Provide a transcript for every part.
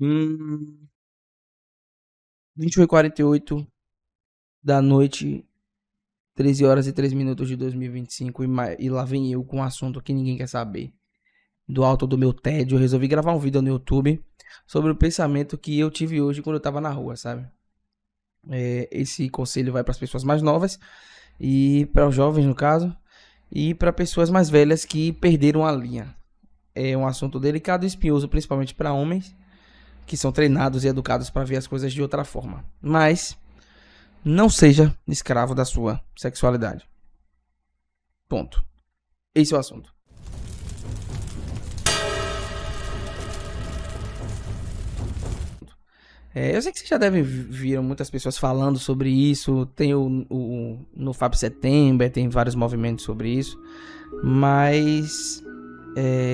Hum, 21h48 da noite, 13 horas e 3 minutos de 2025 e lá vem eu com um assunto que ninguém quer saber. Do alto do meu tédio, eu resolvi gravar um vídeo no YouTube sobre o pensamento que eu tive hoje quando eu tava na rua, sabe? Esse conselho vai para as pessoas mais novas e para os jovens, no caso, e para pessoas mais velhas que perderam a linha. É um assunto delicado e espinhoso, principalmente para homens que são treinados e educados para ver as coisas de outra forma. Mas não seja escravo da sua sexualidade. Ponto. Esse é o assunto. Eu sei que vocês já devem ver muitas pessoas falando sobre isso. Tem no Fab Setembro, tem vários movimentos sobre isso. Mas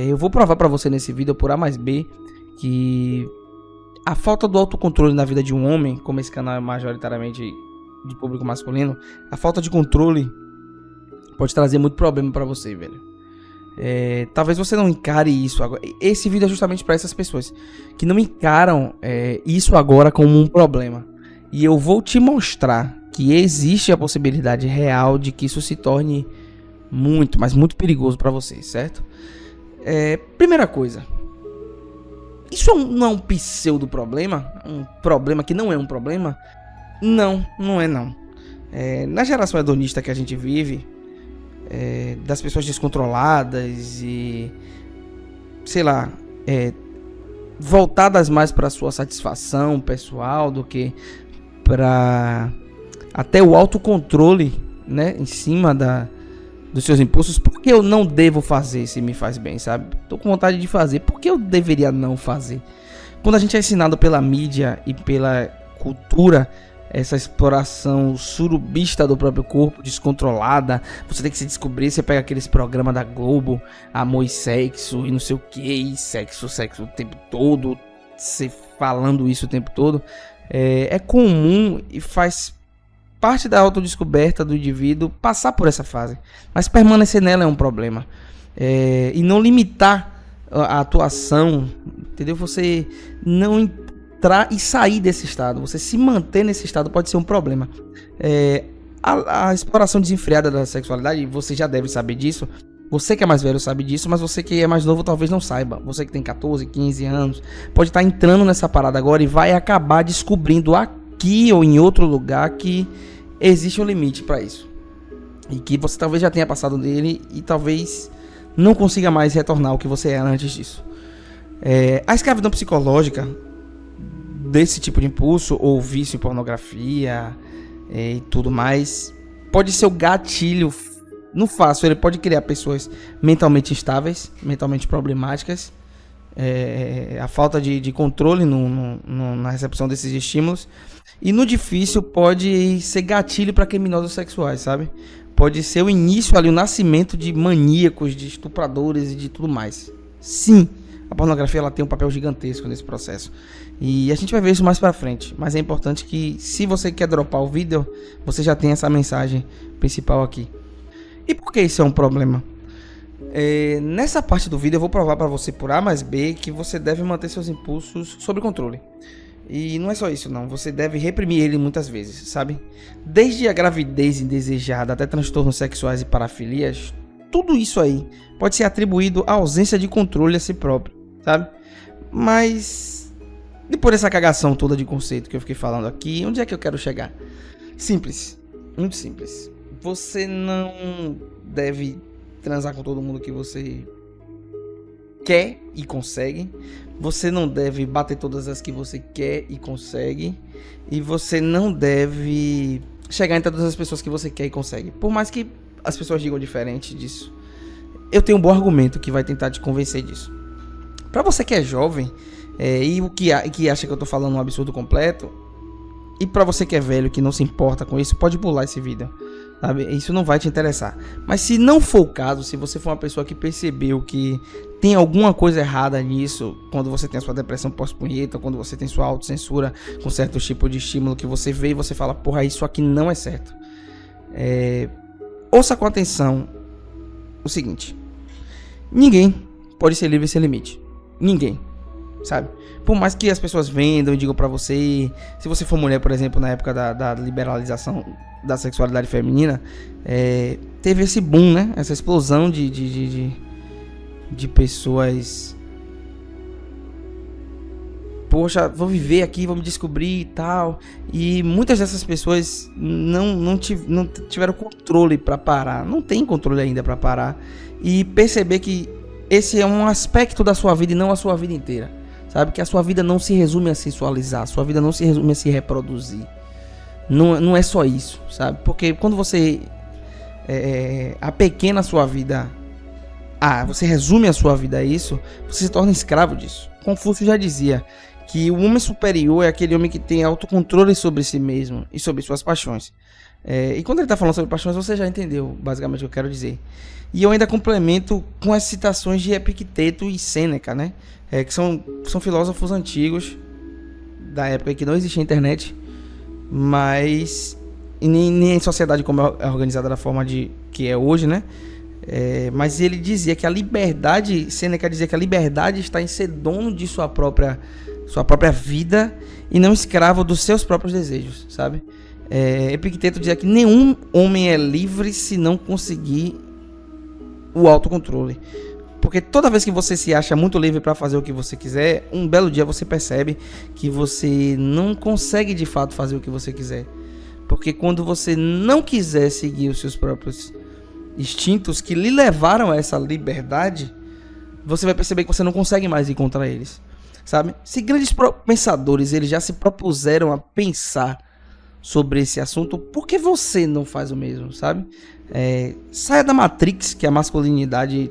eu vou provar pra você nesse vídeo, por A mais B, que a falta do autocontrole na vida de um homem, como esse canal é majoritariamente de público masculino, a falta de controle pode trazer muito problema pra você, velho. Talvez você não encare isso agora. Esse vídeo é justamente para essas pessoas que não encaram isso agora como um problema. E eu vou te mostrar que existe a possibilidade real de que isso se torne muito, mas muito perigoso para você, certo? Primeira coisa, isso não é um pseudo problema, um problema que não é um problema? Não, não é não. Na geração hedonista que a gente vive, das pessoas descontroladas e, sei lá, voltadas mais para sua satisfação pessoal do que para até o autocontrole, né, em cima dos seus impulsos. Por que eu não devo fazer se me faz bem, sabe? Tô com vontade de fazer, por que eu deveria não fazer? Quando a gente é ensinado pela mídia e pela cultura essa exploração surubista do próprio corpo, descontrolada, você tem que se descobrir, você pega aqueles programas da Globo, amor e sexo, e não sei o que, e sexo o tempo todo, você falando isso o tempo todo, é comum e faz parte da autodescoberta do indivíduo passar por essa fase, mas permanecer nela é um problema, e não limitar a atuação, entendeu? Você não entrar e sair desse estado, você se manter nesse estado pode ser um problema. A exploração desenfreada da sexualidade, você já deve saber disso, você que é mais velho sabe disso, mas você que é mais novo talvez não saiba. Você que tem 14, 15 anos pode estar entrando nessa parada agora e vai acabar descobrindo aqui ou em outro lugar que existe um limite para isso, e que você talvez já tenha passado dele e talvez não consiga mais retornar ao que você era antes disso. A escravidão psicológica desse tipo de impulso, ou vício em pornografia e tudo mais, pode ser o gatilho no fácil. Ele pode criar pessoas mentalmente instáveis, mentalmente problemáticas, a falta de controle na recepção desses estímulos, e no difícil pode ser gatilho para criminosos sexuais, sabe? Pode ser o início ali, o nascimento de maníacos, de estupradores e de tudo mais. Sim, a pornografia ela tem um papel gigantesco nesse processo. E a gente vai ver isso mais pra frente. Mas é importante que, se você quer dropar o vídeo, você já tem essa mensagem principal aqui. E por que isso é um problema? Nessa parte do vídeo eu vou provar pra você por A mais B que você deve manter seus impulsos sob controle. E não é só isso não, você deve reprimir ele muitas vezes, sabe? Desde a gravidez indesejada até transtornos sexuais e parafilias, tudo isso aí pode ser atribuído à ausência de controle a si próprio, sabe? Mas depois dessa cagação toda de conceito que eu fiquei falando aqui, onde é que eu quero chegar? Simples, muito simples. Você não deve transar com todo mundo que você quer e consegue. Você não deve bater todas as que você quer e consegue. E você não deve chegar em todas as pessoas que você quer e consegue. Por mais que as pessoas digam diferente disso, eu tenho um bom argumento que vai tentar te convencer disso. Pra você que é jovem e que acha que eu tô falando um absurdo completo, e pra você que é velho, que não se importa com isso, pode pular esse vídeo, sabe? Isso não vai te interessar. Mas se não for o caso, se você for uma pessoa que percebeu que tem alguma coisa errada nisso, quando você tem a sua depressão pós-punheta, quando você tem sua autocensura com certo tipo de estímulo que você vê e você fala, porra, isso aqui não é certo. Ouça com atenção o seguinte: ninguém pode ser livre sem limite. Ninguém. sabe? Por mais que as pessoas vendam e digam pra você, se você for mulher, por exemplo, na época da liberalização da sexualidade feminina, teve esse boom, né? Essa explosão de pessoas. Poxa, vou viver aqui, vou me descobrir e tal. E muitas dessas pessoas não tiveram controle pra parar. Não tem controle ainda pra parar. E perceber que esse é um aspecto da sua vida e não a sua vida inteira. Sabe? Que a sua vida não se resume a sensualizar. A sua vida não se resume a se reproduzir. Não é só isso, sabe? Porque quando você apequena a sua vida, você resume a sua vida a isso, você se torna escravo disso. Confúcio já dizia que o homem superior é aquele homem que tem autocontrole sobre si mesmo e sobre suas paixões. E quando ele está falando sobre paixões, você já entendeu basicamente o que eu quero dizer. E eu ainda complemento com as citações de Epicteto e Sêneca, né? Que são filósofos antigos, da época em que não existia internet, mas nem sociedade como é organizada da forma que é hoje, né? Mas ele dizia que a liberdade, Sêneca dizia que a liberdade está em ser dono de sua própria vida e não escravo dos seus próprios desejos, sabe? Epicteto dizia que nenhum homem é livre se não conseguir o autocontrole. Porque toda vez que você se acha muito livre para fazer o que você quiser, um belo dia você percebe que você não consegue de fato fazer o que você quiser. Porque quando você não quiser seguir os seus próprios instintos que lhe levaram a essa liberdade, você vai perceber que você não consegue mais ir contra eles, sabe? Se grandes pensadores eles já se propuseram a pensar sobre esse assunto, por que você não faz o mesmo, sabe? Saia da Matrix, que é a masculinidade...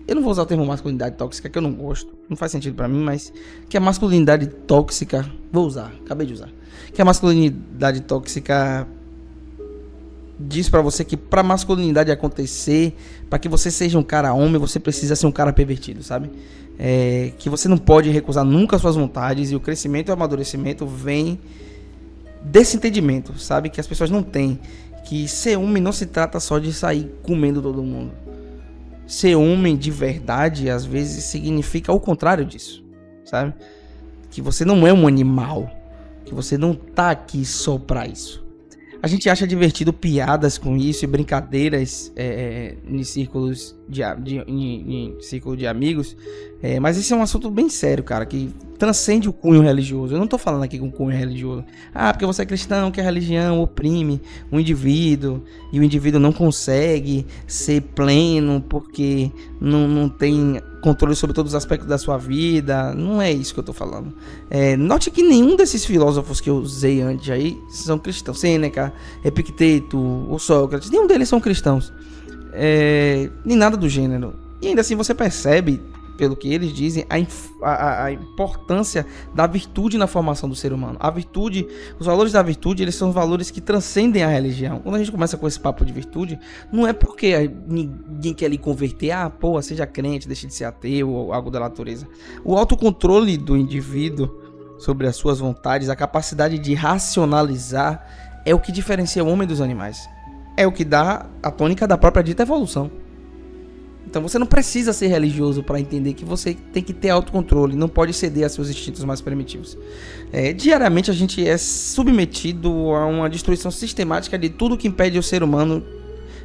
Eu não vou usar o termo masculinidade tóxica, que eu não gosto, não faz sentido pra mim, mas que a masculinidade tóxica... Vou usar, acabei de usar. Que a masculinidade tóxica diz pra você que pra masculinidade acontecer, pra que você seja um cara homem, você precisa ser um cara pervertido, sabe? Que você não pode recusar nunca suas vontades, e o crescimento e o amadurecimento vem desse entendimento, sabe? Que as pessoas não têm. Que ser homem não se trata só de sair comendo todo mundo. Ser homem de verdade, às vezes, significa o contrário disso, sabe? Que você não é um animal, que você não tá aqui só pra isso. A gente acha divertido piadas com isso e brincadeiras em círculos em círculo de amigos, mas esse é um assunto bem sério, cara, que transcende o cunho religioso. Eu não tô falando aqui com cunho religioso. Porque você é cristão, que a religião oprime o indivíduo e o indivíduo não consegue ser pleno porque não tem controle sobre todos os aspectos da sua vida. Não é isso que eu tô falando. Note que nenhum desses filósofos que eu usei antes aí são cristãos. Sêneca, Epicteto, ou Sócrates, nenhum deles são cristãos. Nem nada do gênero. E ainda assim você percebe, pelo que eles dizem, a importância da virtude na formação do ser humano. A virtude, os valores da virtude, eles são valores que transcendem a religião. Quando a gente começa com esse papo de virtude, não é porque ninguém quer lhe converter, seja crente, deixe de ser ateu ou algo da natureza. O autocontrole do indivíduo sobre as suas vontades, a capacidade de racionalizar, é o que diferencia o homem dos animais. É o que dá a tônica da própria dita evolução. Então você não precisa ser religioso para entender que você tem que ter autocontrole, não pode ceder a seus instintos mais primitivos. Diariamente a gente é submetido a uma destruição sistemática de tudo que impede o ser humano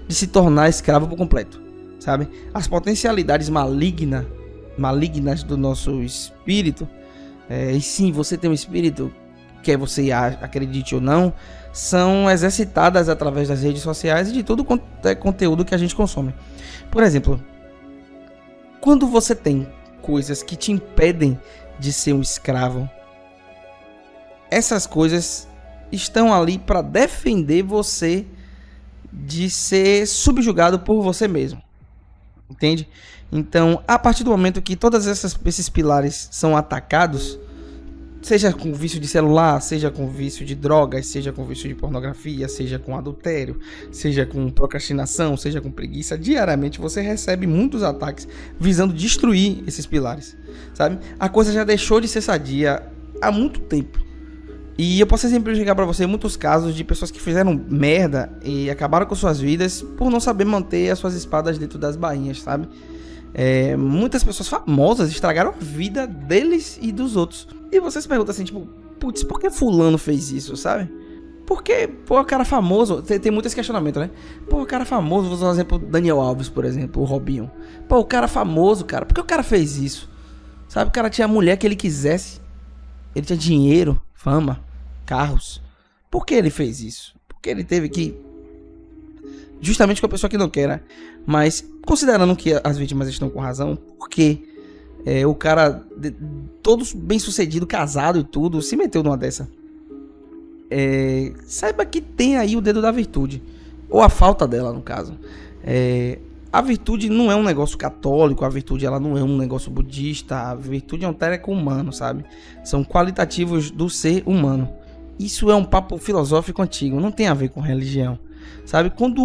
de se tornar escravo por completo, sabe? As potencialidades malignas do nosso espírito, e sim, você tem um espírito, quer você acredite ou não, são exercitadas através das redes sociais e de todo conteúdo que a gente consome. Por exemplo, quando você tem coisas que te impedem de ser um escravo, essas coisas estão ali para defender você de ser subjugado por você mesmo. Entende? Então, a partir do momento que todos esses pilares são atacados, seja com vício de celular, seja com vício de drogas, seja com vício de pornografia, seja com adultério, seja com procrastinação, seja com preguiça, diariamente você recebe muitos ataques visando destruir esses pilares, sabe? A coisa já deixou de ser sadia há muito tempo. E eu posso exemplificar para você muitos casos de pessoas que fizeram merda e acabaram com suas vidas por não saber manter as suas espadas dentro das bainhas, sabe? Muitas pessoas famosas estragaram a vida deles e dos outros. E você se pergunta assim, tipo, putz, por que fulano fez isso, sabe? Porque, pô, o cara famoso, tem muitos questionamentos, né? Pô, o cara famoso, vou usar um exemplo, Daniel Alves, por exemplo, o Robinho. Pô, o cara famoso, cara, por que o cara fez isso? Sabe, o cara tinha a mulher que ele quisesse. Ele tinha dinheiro, fama, carros. Por que ele fez isso? Porque ele teve que... Justamente com a pessoa que não quer, né? Mas, considerando que as vítimas estão com razão, porque o cara, todo bem sucedido, casado e tudo, se meteu numa dessa. Saiba que tem aí o dedo da virtude, ou a falta dela, no caso. A virtude não é um negócio católico, a virtude ela não é um negócio budista, a virtude é um tereco humano, sabe? São qualitativos do ser humano. Isso é um papo filosófico antigo, não tem a ver com religião, sabe? Quando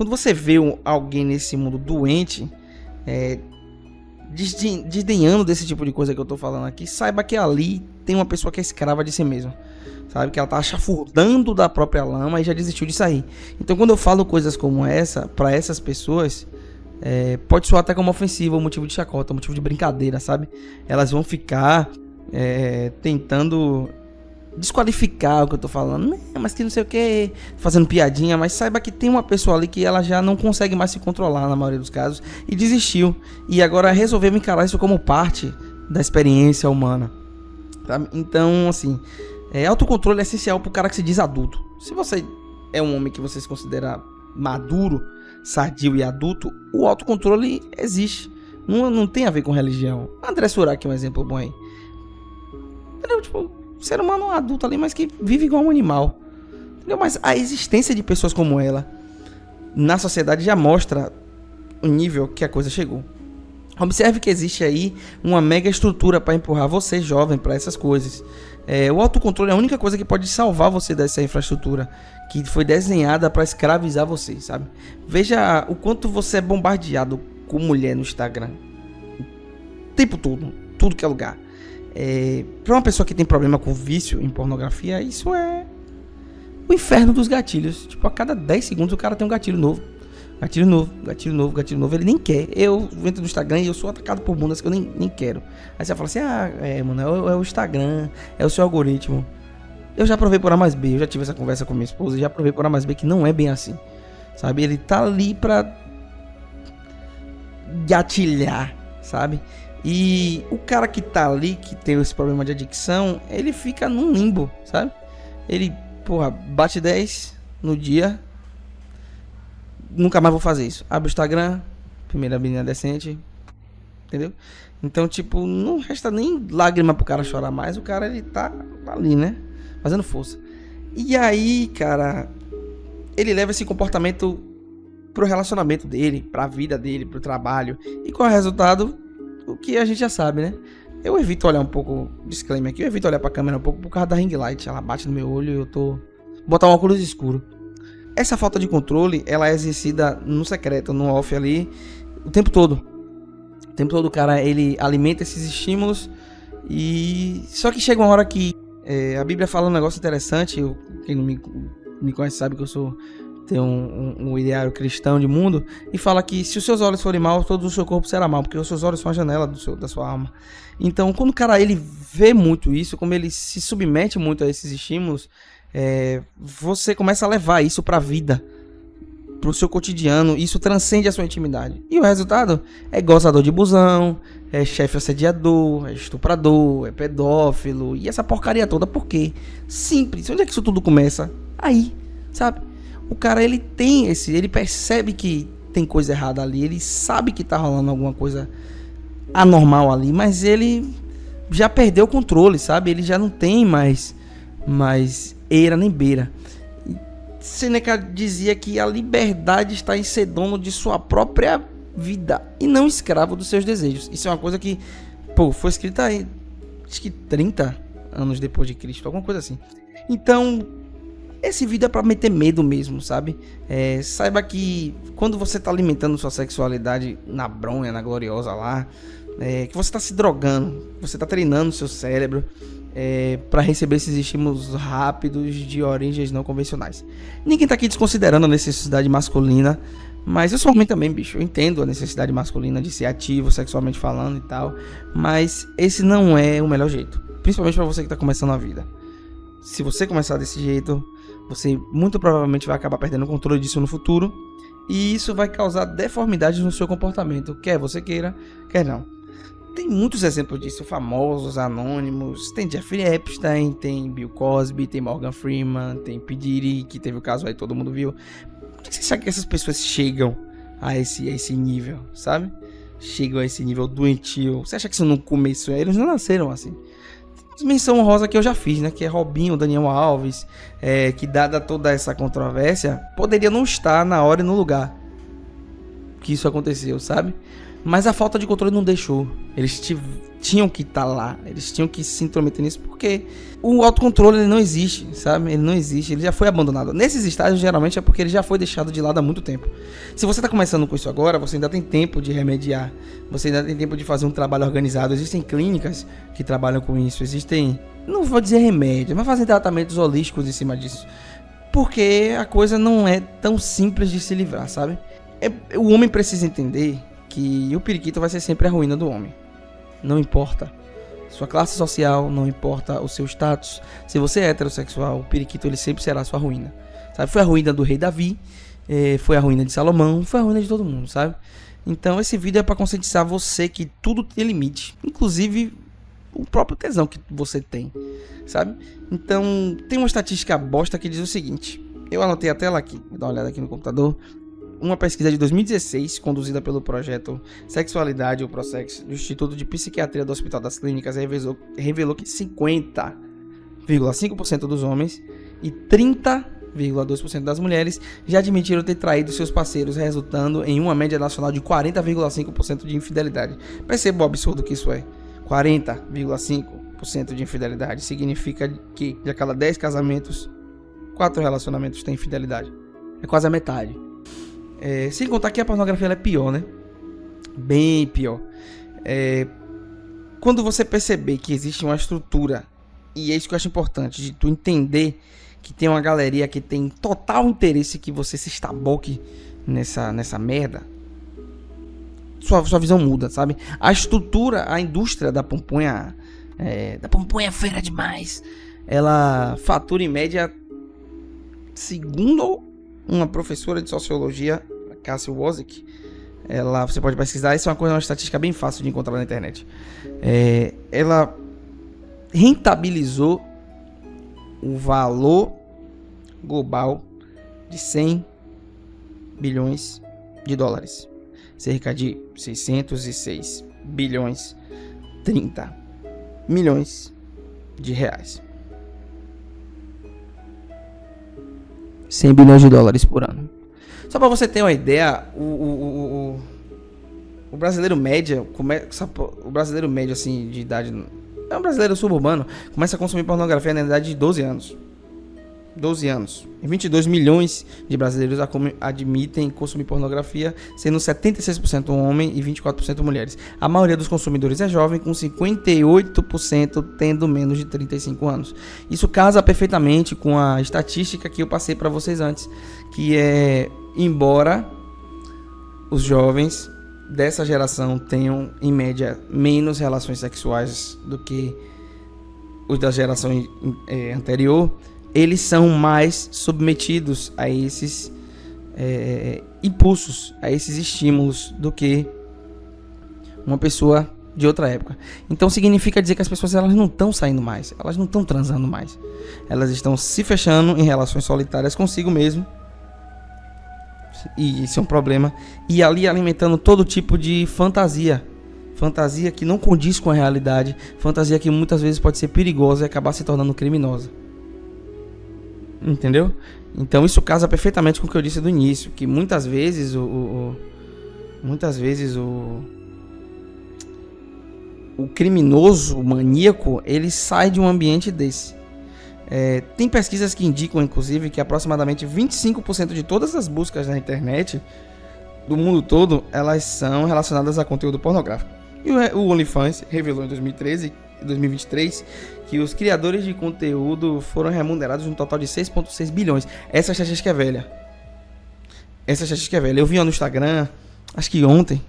você vê alguém nesse mundo doente, desdenhando desse tipo de coisa que eu tô falando aqui, saiba que ali tem uma pessoa que é escrava de si mesma, sabe? Que ela tá chafurdando da própria lama e já desistiu de sair. Então quando eu falo coisas como essa, pra essas pessoas, pode soar até como ofensivo, motivo de chacota, motivo de brincadeira, sabe? Elas vão ficar tentando desqualificar o que eu tô falando, mas que não sei o que, fazendo piadinha, mas saiba que tem uma pessoa ali que ela já não consegue mais se controlar na maioria dos casos e desistiu, e agora resolveu encarar isso como parte da experiência humana, tá? Então, assim, autocontrole é essencial pro cara que se diz adulto. Se você é um homem que você se considera maduro, sadio e adulto, o autocontrole existe, não tem a ver com religião. André Surak é um exemplo bom aí, entendeu? Tipo, ser humano adulto ali, mas que vive igual um animal, entendeu? Mas a existência de pessoas como ela na sociedade já mostra o nível que a coisa chegou. Observe que existe aí uma mega estrutura para empurrar você, jovem, para essas coisas. O autocontrole é a única coisa que pode salvar você dessa infraestrutura que foi desenhada para escravizar você, sabe? Veja o quanto você é bombardeado com mulher no Instagram o tempo todo, tudo que é lugar. Pra uma pessoa que tem problema com vício em pornografia, isso é o inferno dos gatilhos. Tipo, a cada 10 segundos o cara tem um gatilho novo. Gatilho novo, gatilho novo, gatilho novo. Ele nem quer. Eu entro no Instagram e eu sou atacado por bundas que eu nem quero. Aí você fala assim, mano, é o Instagram, é o seu algoritmo. Eu já provei por A mais B, eu já tive essa conversa com minha esposa, já provei por A mais B que não é bem assim, sabe? Ele tá ali pra gatilhar, sabe? E o cara que tá ali, que tem esse problema de adicção, ele fica num limbo, sabe? Ele, bate 10 no dia, nunca mais vou fazer isso. Abre o Instagram, primeira menina decente, entendeu? Então, tipo, não resta nem lágrima pro cara chorar mais, o cara, ele tá ali, né? Fazendo força. E aí, cara, ele leva esse comportamento pro relacionamento dele, pra vida dele, pro trabalho. E qual é o resultado? O que a gente já sabe, né? Eu evito olhar um pouco, disclaimer aqui, eu evito olhar pra câmera um pouco por causa da ring light. Ela bate no meu olho e eu tô... botar um óculos escuro. Essa falta de controle, ela é exercida no secreto, no off ali, o tempo todo. O tempo todo o cara, ele alimenta esses estímulos e... Só que chega uma hora que a Bíblia fala um negócio interessante, quem não me conhece sabe que eu tenho um ideário cristão de mundo, e fala que se os seus olhos forem maus, todo o seu corpo será mau, porque os seus olhos são a janela da sua alma. Então, quando o cara ele vê muito isso, como ele se submete muito a esses estímulos, você começa a levar isso pra vida, pro seu cotidiano, isso transcende a sua intimidade. E o resultado é gozador de busão, é chefe assediador, é estuprador, é pedófilo, e essa porcaria toda. Por quê? Simples. Onde é que isso tudo começa? Aí, sabe? O cara, ele percebe que tem coisa errada ali, ele sabe que tá rolando alguma coisa anormal ali, mas ele já perdeu o controle, sabe? Ele já não tem mais eira nem beira. Seneca dizia que a liberdade está em ser dono de sua própria vida e não escravo dos seus desejos. Isso é uma coisa que, foi escrita aí, acho que 30 anos depois de Cristo, alguma coisa assim. Então, esse vídeo é pra meter medo mesmo, sabe? Saiba que quando você tá alimentando sua sexualidade na bronha, na gloriosa lá, que você tá se drogando, você tá treinando seu cérebro para receber esses estímulos rápidos de origens não convencionais. Ninguém tá aqui desconsiderando a necessidade masculina, Mas eu sou homem também, bicho. Eu entendo a necessidade masculina de ser ativo, sexualmente falando e tal. Mas esse não é o melhor jeito. Principalmente pra você que tá começando a vida. Se você começar desse jeito, você muito provavelmente vai acabar perdendo o controle disso no futuro. E isso vai causar deformidades no seu comportamento. Quer você queira, quer não. Tem muitos exemplos disso, famosos, anônimos. Tem Jeffrey Epstein, tem Bill Cosby, tem Morgan Freeman, tem P. Diddy, que teve o caso aí, todo mundo viu. Por que você acha que essas pessoas chegam a esse nível, sabe? Chegam a esse nível doentio. Você acha que isso não começou? Eles não nasceram assim. Menção honrosa que eu já fiz, né? Que é Robinho, Daniel Alves. Que dada toda essa controvérsia, poderia não estar na hora e no lugar que isso aconteceu, sabe? Mas a falta de controle não deixou. Eles tinham que estar lá. Eles tinham que se intrometer nisso. Porque o autocontrole ele não existe, sabe? Ele não existe. Ele já foi abandonado. Nesses estágios, geralmente, é porque ele já foi deixado de lado há muito tempo. Se você está começando com isso agora, você ainda tem tempo de remediar. Você ainda tem tempo de fazer um trabalho organizado. Existem clínicas que trabalham com isso. Existem, não vou dizer remédios, mas fazem tratamentos holísticos em cima disso. Porque a coisa não é tão simples de se livrar, sabe? O homem precisa entender que o periquito vai ser sempre a ruína do homem. Não importa sua classe social, não importa o seu status. Se você é heterossexual, o periquito ele sempre será a sua ruína, sabe? Foi a ruína do rei Davi, foi a ruína de Salomão, foi a ruína de todo mundo, sabe? Então esse vídeo é para conscientizar você que tudo tem limite, inclusive o próprio tesão que você tem, sabe? Então tem uma estatística bosta que diz o seguinte. Eu anotei a tela aqui, vou dar uma olhada aqui no computador. Uma pesquisa de 2016, conduzida pelo projeto Sexualidade ou Prosex do Instituto de Psiquiatria do Hospital das Clínicas, revelou que 50,5% dos homens e 30,2% das mulheres já admitiram ter traído seus parceiros, resultando em uma média nacional de 40,5% de infidelidade. Perceba o absurdo que isso é. 40,5% de infidelidade significa que de a cada 10 casamentos, 4 relacionamentos têm infidelidade. É quase a metade. Sem contar que a pornografia ela é pior, né? Bem pior. Quando você perceber que existe uma estrutura, e é isso que eu acho importante, de tu entender que tem uma galeria que tem total interesse que você se estaboque nessa merda, sua visão muda, sabe? A estrutura, a indústria da pomponha é feira demais. Ela fatura em média, segundo uma professora de sociologia, Cassie Wozik, você pode pesquisar, isso é uma estatística bem fácil de encontrar na internet. Ela rentabilizou o valor global de 100 bilhões de dólares, cerca de 606 bilhões 30 milhões de reais. 100 bilhões de dólares por ano. Só para você ter uma ideia, o brasileiro médio, o brasileiro médio assim de idade, é um brasileiro suburbano, começa a consumir pornografia na idade de 12 anos. 12 anos. E 22 milhões de brasileiros admitem consumir pornografia, sendo 76% homem e 24% mulheres. A maioria dos consumidores é jovem, com 58% tendo menos de 35 anos. Isso casa perfeitamente com a estatística que eu passei para vocês antes, que é, embora os jovens dessa geração tenham, em média, menos relações sexuais do que os da geração anterior, eles são mais submetidos a esses impulsos, a esses estímulos do que uma pessoa de outra época. Então significa dizer que as pessoas elas não estão saindo mais, elas não estão transando mais, elas estão se fechando em relações solitárias consigo mesmo, e isso é um problema, e ali alimentando todo tipo de fantasia que não condiz com a realidade, fantasia que muitas vezes pode ser perigosa e acabar se tornando criminosa. Entendeu? Então isso casa perfeitamente com o que eu disse do início, que muitas vezes o criminoso, o maníaco, ele sai de um ambiente desse. Tem pesquisas que indicam, inclusive, que aproximadamente 25% de todas as buscas na internet do mundo todo, elas são relacionadas a conteúdo pornográfico. E o OnlyFans revelou em 2023 que os criadores de conteúdo foram remunerados um total de 6,6 bilhões. Essa estatística é velha. essa estatística é velha. Eu vi no Instagram, acho que ontem,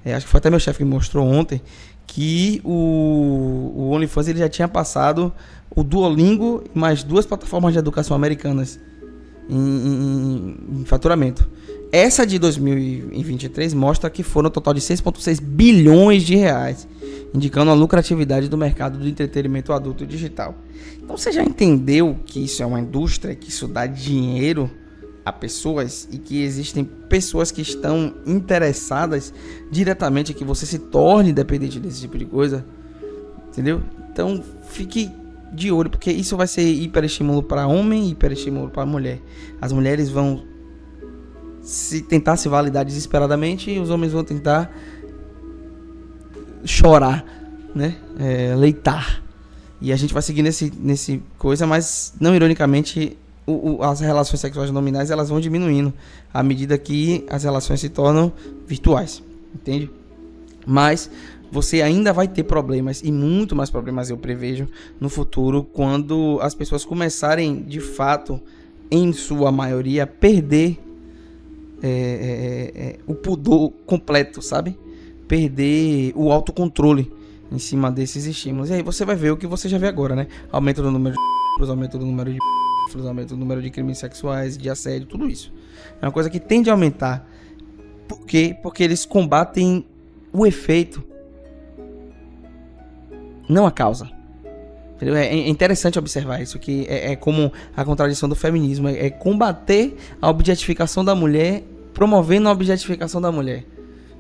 acho que foi até meu chefe que me mostrou ontem, que o OnlyFans ele já tinha passado o Duolingo e mais 2 plataformas de educação americanas em faturamento. Essa de 2023 mostra que foram um total de 6,6 bilhões de reais, indicando a lucratividade do mercado do entretenimento adulto digital. Então você já entendeu que isso é uma indústria, que isso dá dinheiro a pessoas e que existem pessoas que estão interessadas diretamente que você se torne dependente desse tipo de coisa, entendeu? Então fique de olho, porque isso vai ser hiperestímulo para homem e hiperestímulo para mulher. As mulheres vão tentar se validar desesperadamente e os homens vão tentar chorar, né? Leitar. E a gente vai seguir nesse coisa, mas não ironicamente as relações sexuais nominais elas vão diminuindo à medida que as relações se tornam virtuais, entende? Mas você ainda vai ter problemas, e muito mais problemas eu prevejo no futuro, quando as pessoas começarem de fato, em sua maioria, perder o pudor completo, sabe? Perder o autocontrole em cima desses estímulos. E aí você vai ver o que você já vê agora, né? Aumento do número de aumento do número de aumento do número de crimes sexuais, de assédio, tudo isso. É uma coisa que tende a aumentar. Por quê? Porque eles combatem o efeito, não a causa. Entendeu? É interessante observar isso, que é como a contradição do feminismo, é combater a objetificação da mulher, promovendo a objetificação da mulher.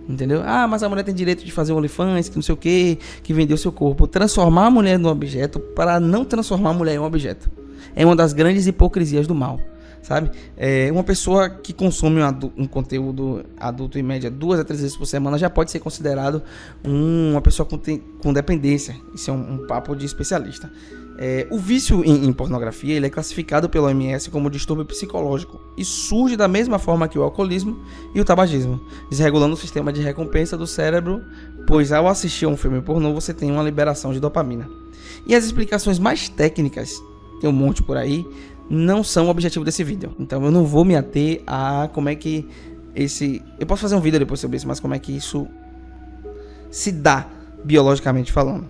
Entendeu? Ah, mas a mulher tem direito de fazer um OnlyFans, que não sei o que vendeu seu corpo. Transformar a mulher num objeto para não transformar a mulher em um objeto. É uma das grandes hipocrisias do mal, sabe? Uma pessoa que consome um conteúdo adulto em média 2 a 3 vezes por semana já pode ser considerado uma pessoa com dependência. Isso é um papo de especialista. O vício em pornografia ele é classificado pela OMS como distúrbio psicológico e surge da mesma forma que o alcoolismo e o tabagismo, desregulando o sistema de recompensa do cérebro, pois ao assistir a um filme pornô você tem uma liberação de dopamina. E as explicações mais técnicas, tem um monte por aí, não são o objetivo desse vídeo. Então eu não vou me ater a como é que eu posso fazer um vídeo depois sobre isso, mas como é que isso se dá biologicamente falando.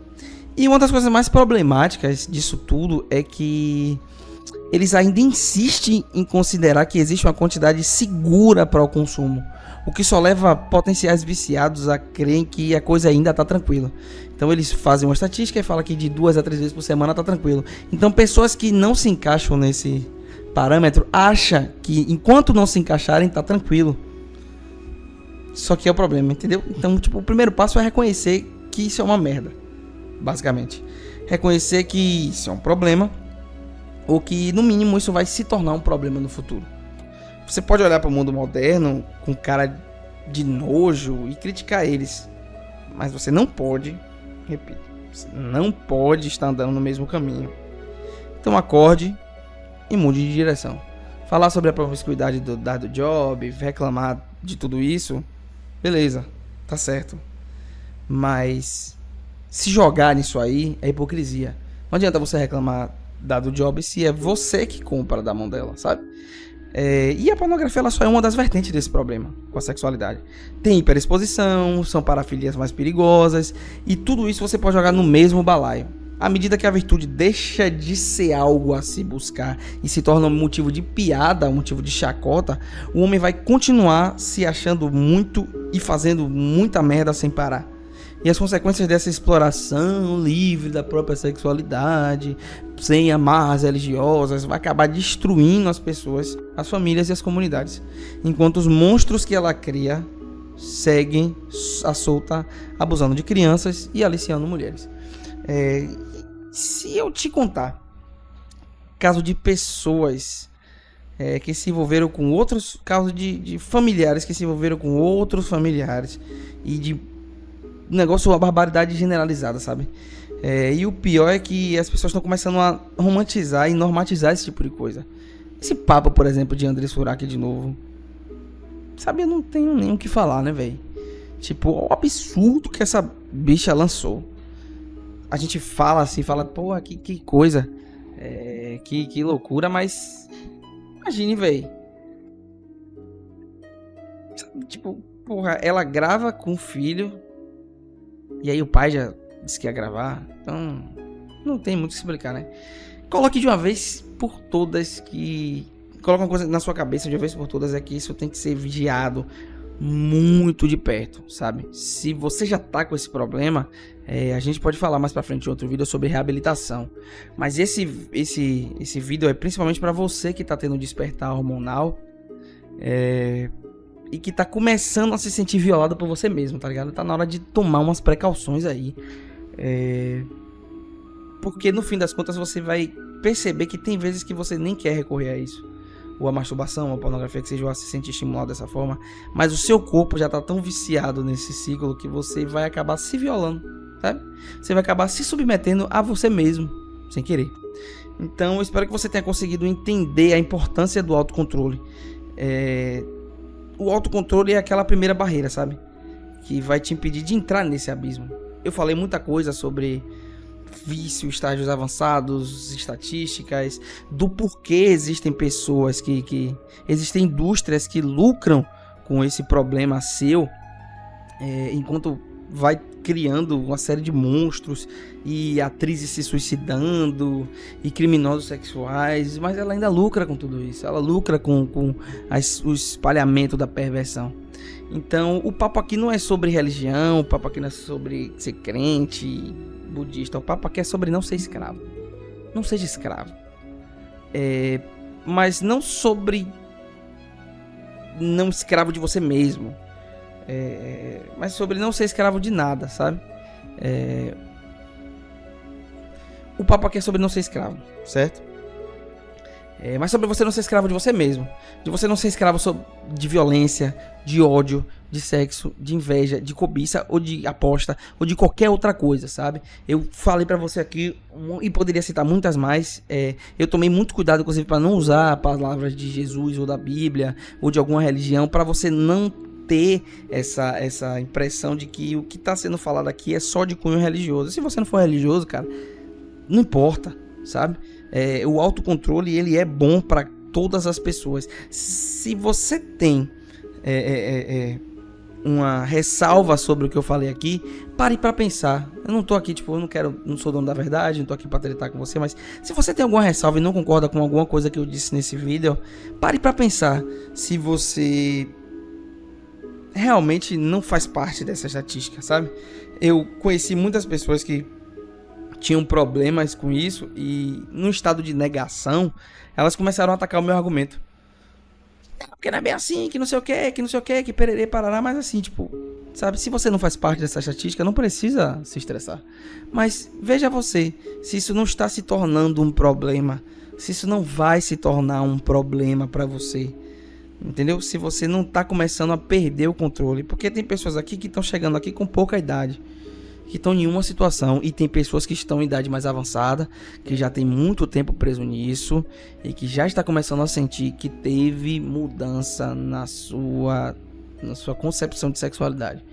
E uma das coisas mais problemáticas disso tudo é que eles ainda insistem em considerar que existe uma quantidade segura para o consumo, o que só leva potenciais viciados a crerem que a coisa ainda está tranquila. Então eles fazem uma estatística e falam que de 2 a 3 vezes por semana está tranquilo. Então pessoas que não se encaixam nesse parâmetro acham que enquanto não se encaixarem está tranquilo. Só que é o problema, entendeu? Então o primeiro passo é reconhecer que isso é uma merda, basicamente. Reconhecer que isso é um problema, ou que no mínimo isso vai se tornar um problema no futuro. Você pode olhar para o mundo moderno com cara de nojo e criticar eles, mas você não pode, repito, você não pode estar andando no mesmo caminho. Então acorde e mude de direção. Falar sobre a promiscuidade do dado job, reclamar de tudo isso, beleza, tá certo. Mas se jogar nisso aí é hipocrisia. Não adianta você reclamar dado job se é você que compra da mão dela, sabe? E a pornografia ela só é uma das vertentes desse problema com a sexualidade. Tem hiperexposição, são parafilias mais perigosas, e tudo isso você pode jogar no mesmo balaio. À medida que a virtude deixa de ser algo a se buscar e se torna um motivo de piada, um motivo de chacota, o homem vai continuar se achando muito e fazendo muita merda sem parar. E as consequências dessa exploração livre da própria sexualidade, sem amarras religiosas, vai acabar destruindo as pessoas, as famílias e as comunidades. Enquanto os monstros que ela cria seguem à solta, abusando de crianças e aliciando mulheres. Se eu te contar caso de pessoas que se envolveram com outros, casos de familiares que se envolveram com outros familiares, e de negócio, uma barbaridade generalizada, sabe? E o pior é que as pessoas estão começando a romantizar e normatizar esse tipo de coisa. Esse papo, por exemplo, de André Surak de novo, sabe, eu não tenho nem o que falar, né, velho? Tipo, o absurdo que essa bicha lançou. A gente fala assim, fala, pô, que coisa, que loucura, mas imagine, velho. Tipo, porra, ela grava com o filho. E aí o pai já disse que ia gravar. Então, não tem muito o que explicar, né? Coloque de uma vez por todas que... Coloca uma coisa na sua cabeça de uma vez por todas, é que isso tem que ser vigiado muito de perto, sabe? Se você já tá com esse problema, a gente pode falar mais pra frente em outro vídeo sobre reabilitação. Mas esse vídeo é principalmente pra você que tá tendo um despertar hormonal e que tá começando a se sentir violado por você mesmo, tá ligado? Tá na hora de tomar umas precauções aí. Porque no fim das contas você vai perceber que tem vezes que você nem quer recorrer a isso. Ou a masturbação, ou a pornografia, que seja, ou a se sentir estimulado dessa forma. Mas o seu corpo já tá tão viciado nesse ciclo que você vai acabar se violando, sabe? Você vai acabar se submetendo a você mesmo, sem querer. Então eu espero que você tenha conseguido entender a importância do autocontrole. O autocontrole é aquela primeira barreira, sabe? Que vai te impedir de entrar nesse abismo. Eu falei muita coisa sobre vício, estágios avançados, estatísticas, do porquê existem pessoas que existem indústrias que lucram com esse problema seu, enquanto vai criando uma série de monstros e atrizes se suicidando e criminosos sexuais, mas ela ainda lucra com tudo isso, ela lucra com o espalhamento da perversão. Então o papo aqui não é sobre religião, o papo aqui não é sobre ser crente, budista, o papo aqui é sobre não ser escravo. Não seja escravo. Mas não sobre não escravo de você mesmo. Mas sobre não ser escravo de nada, sabe? O papo aqui é sobre não ser escravo, certo? Mas sobre você não ser escravo de você mesmo. De você não ser escravo de violência, de ódio, de sexo, de inveja, de cobiça, ou de aposta, ou de qualquer outra coisa, sabe? Eu falei pra você aqui, e poderia citar muitas mais. Eu tomei muito cuidado, inclusive, pra não usar palavras de Jesus, ou da Bíblia, ou de alguma religião, pra você não ter essa impressão de que o que tá sendo falado aqui é só de cunho religioso. Se você não for religioso, cara, não importa, sabe? O autocontrole, ele é bom para todas as pessoas. Se você tem uma ressalva sobre o que eu falei aqui, pare para pensar. Eu não tô aqui, tipo, não sou dono da verdade, não tô aqui para tretar com você, mas se você tem alguma ressalva e não concorda com alguma coisa que eu disse nesse vídeo, pare para pensar se você realmente não faz parte dessa estatística, sabe? Eu conheci muitas pessoas que tinham problemas com isso e, no estado de negação, elas começaram a atacar o meu argumento. Porque não é bem assim, que não sei o que, que pererê, parará, mas assim, tipo, sabe, se você não faz parte dessa estatística, não precisa se estressar. Mas veja você, se isso não está se tornando um problema, se isso não vai se tornar um problema pra você, entendeu? Se você não tá começando a perder o controle, porque tem pessoas aqui que estão chegando aqui com pouca idade, que estão em uma situação, e tem pessoas que estão em idade mais avançada, que já tem muito tempo preso nisso e que já está começando a sentir que teve mudança na sua concepção de sexualidade.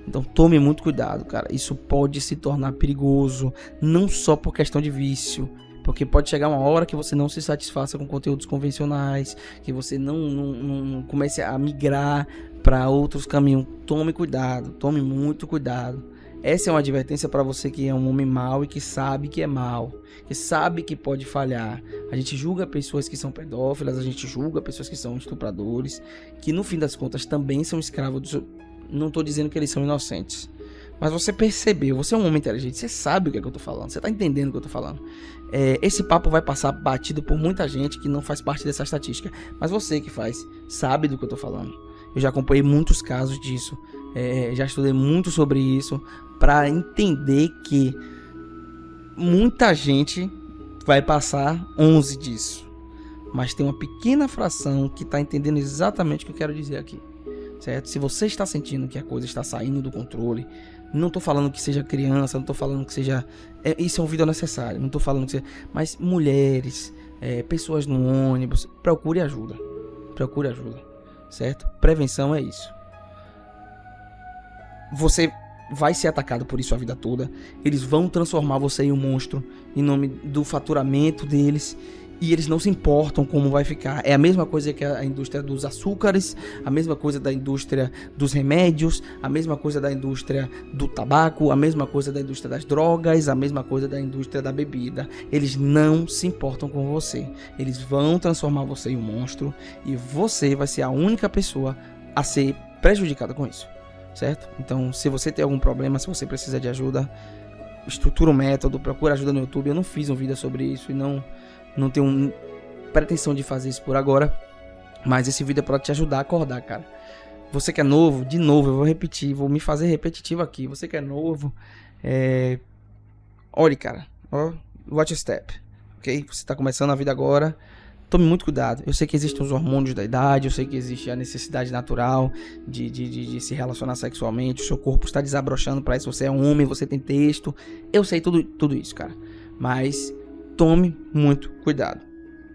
Então tome muito cuidado, cara. Isso pode se tornar perigoso, não só por questão de vício, porque pode chegar uma hora que você não se satisfaça com conteúdos convencionais, que você não comece a migrar para outros caminhos. Tome cuidado, tome muito cuidado. Essa é uma advertência para você que é um homem mau e que sabe que é mau, que sabe que pode falhar. A gente julga pessoas que são pedófilas, a gente julga pessoas que são estupradores, que no fim das contas também são escravos do seu... Não estou dizendo que eles são inocentes, mas você percebeu, você é um homem inteligente, você sabe o que é que eu estou falando, você está entendendo o que eu estou falando. Esse papo vai passar batido por muita gente que não faz parte dessa estatística, mas você que faz, sabe do que eu estou falando. Eu já acompanhei muitos casos disso, já estudei muito sobre isso, para entender que muita gente vai passar 11 disso, mas tem uma pequena fração que está entendendo exatamente o que eu quero dizer aqui, certo? Se você está sentindo que a coisa está saindo do controle, não estou falando que seja criança, não estou falando que seja... isso é um vídeo necessário, não estou falando que seja... Mas mulheres, pessoas no ônibus, procure ajuda, certo? Prevenção é isso. Você vai ser atacado por isso a vida toda. Eles vão transformar você em um monstro em nome do faturamento deles. e eles não se importam como vai ficar. É a mesma coisa que a indústria dos açúcares, a mesma coisa da indústria dos remédios, a mesma coisa da indústria do tabaco, a mesma coisa da indústria das drogas, a mesma coisa da indústria da bebida. Eles não se importam com você. Eles vão transformar você em um monstro e você vai ser a única pessoa a ser prejudicada com isso, certo? Então, se você tem algum problema, se você precisa de ajuda, estrutura um método, procura ajuda no YouTube. Eu não fiz um vídeo sobre isso e não tenho pretensão de fazer isso por agora, mas esse vídeo é para te ajudar a acordar, cara. Você que é novo, de novo, eu vou repetir, vou me fazer repetitivo aqui. Você que é novo, olhe, cara, watch a step, ok? Você tá começando a vida agora, tome muito cuidado. Eu sei que existem os hormônios da idade, eu sei que existe a necessidade natural de se relacionar sexualmente, o seu corpo está desabrochando para isso, você é um homem, você tem texto, eu sei tudo isso, cara, mas tome muito cuidado,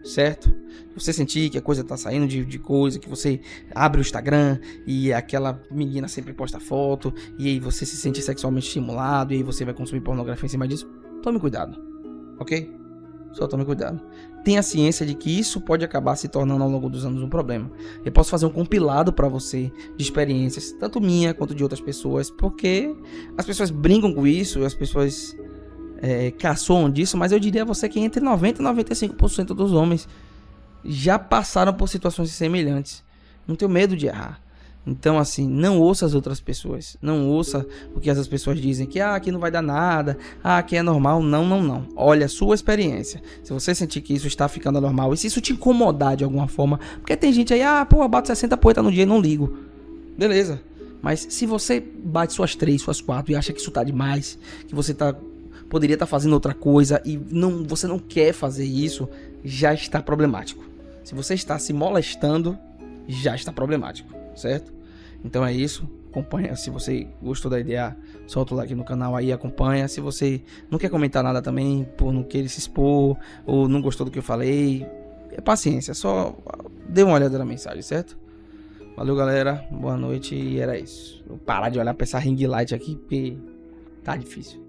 certo? Se você sentir que a coisa tá saindo de coisa, que você abre o Instagram e aquela menina sempre posta foto, e aí você se sente sexualmente estimulado, e aí você vai consumir pornografia em cima disso, tome cuidado, ok? Só tome cuidado. Tenha ciência de que isso pode acabar se tornando ao longo dos anos um problema. Eu posso fazer um compilado para você de experiências, tanto minha quanto de outras pessoas, porque as pessoas brincam com isso, as pessoas caçoam disso, mas eu diria a você que entre 90% e 95% dos homens já passaram por situações semelhantes. Não tenho medo de errar. Então, assim, não ouça as outras pessoas. Não ouça o que essas pessoas dizem, que aqui não vai dar nada, aqui é normal. Não. Olha a sua experiência. Se você sentir que isso está ficando anormal, e se isso te incomodar de alguma forma, porque tem gente aí, eu bato 60 poetas no dia e não ligo. Beleza. Mas se você bate suas 3, suas 4 e acha que isso tá demais, que você poderia estar fazendo outra coisa e você não quer fazer isso, já está problemático. Se você está se molestando, já está problemático, certo? Então é isso, acompanha. Se você gostou da ideia, solta o like no canal aí, acompanha. Se você não quer comentar nada também, por não querer se expor, ou não gostou do que eu falei, é paciência, só dê uma olhada na mensagem, certo? Valeu, galera, boa noite, e era isso. Vou parar de olhar pra essa ring light aqui, porque tá difícil.